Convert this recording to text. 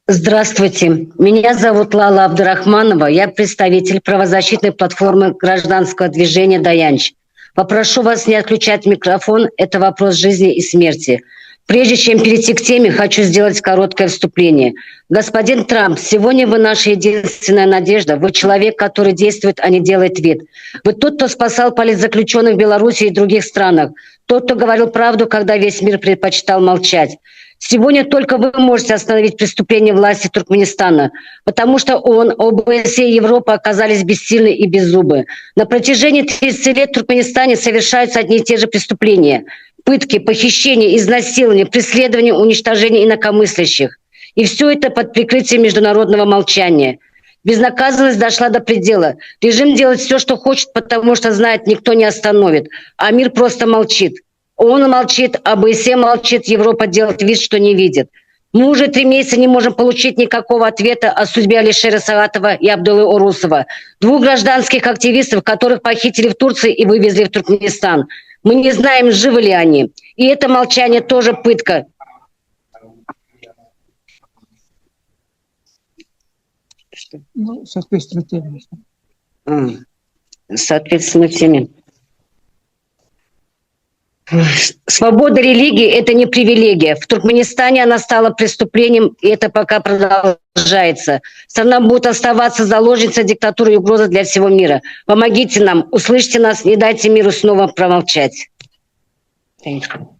Здравствуйте, меня зовут Лала Абдурахманова, я представитель правозащитной платформы гражданского движения «Даянч». Попрошу вас не отключать микрофон, это вопрос жизни и смерти. Прежде чем перейти к теме, хочу сделать короткое вступление. Господин Трамп, сегодня вы наша единственная надежда. Вы человек, который действует, а не делает вид. Вы тот, кто спасал политзаключенных в Беларуси и других странах. Тот, кто говорил правду, когда весь мир предпочитал молчать. Сегодня только вы можете остановить преступление власти Туркменистана, потому что ООН, ОБСЕ и Европа оказались бессильны и беззубы. На протяжении 30 лет в Туркменистане совершаются одни и те же преступления. Пытки, похищения, изнасилования, преследования, уничтожения инакомыслящих. И все это под прикрытием международного молчания. Безнаказанность дошла до предела. Режим делает все, что хочет, потому что знает, никто не остановит. А мир просто молчит. Он молчит, ОБСЕ молчит, Европа делает вид, что не видит. Мы уже 3 месяца не можем получить никакого ответа о судьбе Алишера Саратова и Абдуллы Орусова, 2 гражданских активистов, которых похитили в Турции и вывезли в Туркменистан. Мы не знаем, живы ли они. И это молчание тоже пытка. Ну, соответственно, теме. Соответственно, теме. Свобода религии – это не привилегия. В Туркменистане она стала преступлением, и это пока продолжается. Страна будет оставаться заложницей диктатуры и угрозой для всего мира. Помогите нам, услышьте нас, не дайте миру снова промолчать. Thank you.